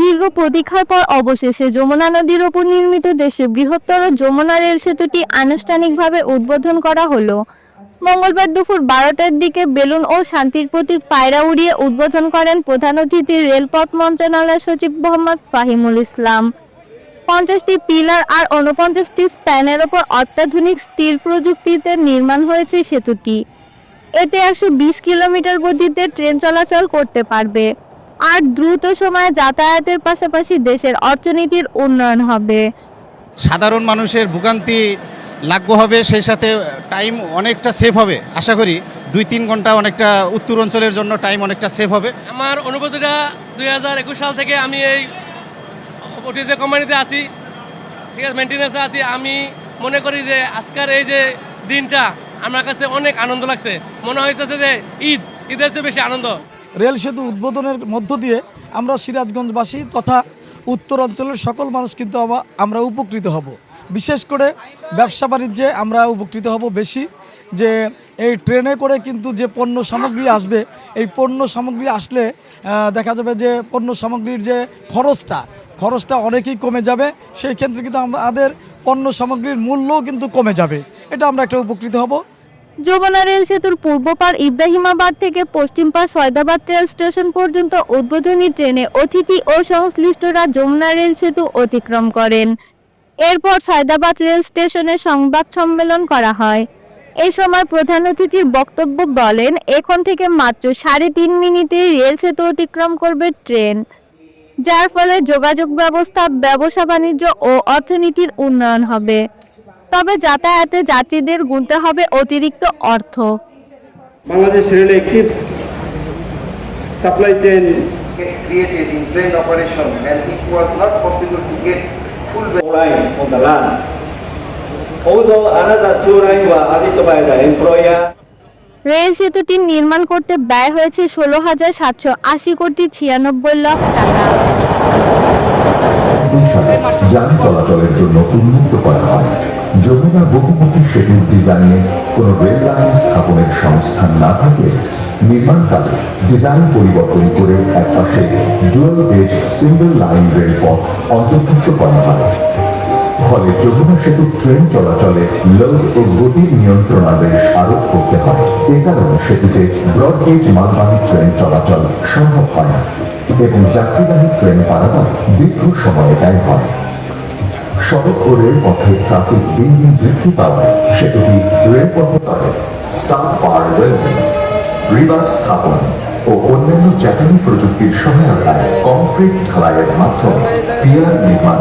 দীর্ঘ প্রতীক্ষার পর অবশেষে যমুনা নদীর ওপর নির্মিত দেশের বৃহত্তর যমুনা রেল সেতুটি আনুষ্ঠানিকভাবে উদ্বোধন করা হলো। মঙ্গলবার দুপুর 12টার দিকে বেলুন ও শান্তির প্রতীক পায়রা উড়িয়ে উদ্বোধন করেন প্রধান অতিথি রেলপথ মন্ত্রণালয় সচিব মোহাম্মদ ফাহিমুল ইসলাম। 50টি পিলার আর 49টি স্প্যানের ওপর অত্যাধুনিক স্টিল প্রযুক্তিতে নির্মাণ হয়েছে সেতুটি। এতে 120 কিলোমিটার গতিতে ট্রেন চলাচল করতে পারবে আর দ্রুত সময়ে যাতায়াতের পাশাপাশি দেশের অর্থনীতির উন্নয়ন হবে। সাধারণ মানুষের ভোগান্তি লাঘব হবে, সেই সাথে টাইম অনেকটা সেভ হবে। আশা করি 2-3 ঘন্টা অনেকটা উত্তর অঞ্চলের জন্য টাইম অনেকটা সেভ হবে। আমার অনুভূতিটা 2021 সাল থেকে আমি এই ওটিসি কোম্পানিতে আছি, ঠিক আছে, মেনটেন্যান্সে আছি। আমি মনে করি যে আজকের এই যে দিনটা আমার কাছে অনেক আনন্দ লাগছে। মনে হয়েছে যে ঈদের চেয়ে বেশি আনন্দ। রেল সেতু উদ্বোধনের মধ্য দিয়ে আমরা সিরাজগঞ্জবাসী তথা উত্তর অঞ্চলের সকল মানুষ কিন্তু আমরা উপকৃত হব। বিশেষ করে ব্যবসা বাণিজ্যে আমরা উপকৃত হব বেশি, যে এই ট্রেনে করে কিন্তু যে পণ্য সামগ্রী আসবে, এই পণ্য সামগ্রী আসলে দেখা যাবে যে পণ্য সামগ্রীর যে খরচটা অনেকই কমে যাবে। সেই ক্ষেত্রে কিন্তু আমাদের পণ্য সামগ্রীর মূল্যও কিন্তু কমে যাবে। এটা আমরা একটা উপকৃত হব। যমুনা রেল সেতুর পূর্ব পার ইব্রাহিমাবাদ থেকে পশ্চিম পার সয়দাবাদ রেল স্টেশন পর্যন্ত উদ্বোধনী ট্রেনে অতিথি ও সংশ্লিষ্টরা যমুনা রেল সেতু অতিক্রম করেন। এরপর সয়দাবাদ রেল স্টেশনে সংবাদ সম্মেলন করা হয়। এই সময় প্রধান অতিথির বক্তব্য বলেন, এখন থেকে মাত্র 3.5 মিনিটে রেল সেতু অতিক্রম করবে ট্রেন, যার ফলে যোগাযোগ ব্যবস্থা, ব্যবসা বাণিজ্য ও অর্থনীতির উন্নয়ন হবে। তবে যাতায়াতে যাত্রীদের গুনতে হবে অতিরিক্ত অর্থ। বাংলাদেশ রেল একটি supply chain created in train operation and it was not possible to get full line on the land. Although another 2 lines were added by the employer. Rail সেতুটি নির্মাণ করতে ব্যয় হয়েছে 16,780 কোটি 96 লাখ টাকা। যান চলাচলের জন্য উন্মুক্ত করা হয়। যমুনা বহুমুখী সেতুর ডিজাইনে কোন রেল লাইন স্থাপনের সংস্থান না থাকে নির্মাণকালে ডিজাইন পরিবর্তন করে একপাশে ডুয়াল গেজ সিঙ্গল লাইন রেলপথ অন্তর্ভুক্ত করা হয়। ফলে যমুনা সেতু ট্রেন চলাচলে লোড ও গতির নিয়ন্ত্রণাদেশ আরোপ করতে হয়। এ কারণে সেতুতে ব্রড গেজ মালবাহী ট্রেন চলাচল সম্ভব হয় না এবং যাত্রীবাহী ট্রেন পারাপার দীর্ঘ সময়ে ব্যয় হয়। সড়ক ও রেলপথে ট্রাফিক দিন দিন বৃদ্ধি পাওয়ায় সেতুটি রেলপথে করে স্টার পার রেলিং, রিভার স্থাপন ও অন্যান্য জ্যাটানি প্রযুক্তির সহায়তায় কংক্রিট ঢালাইয়ের মাধ্যমে পিয়ার নির্মাণ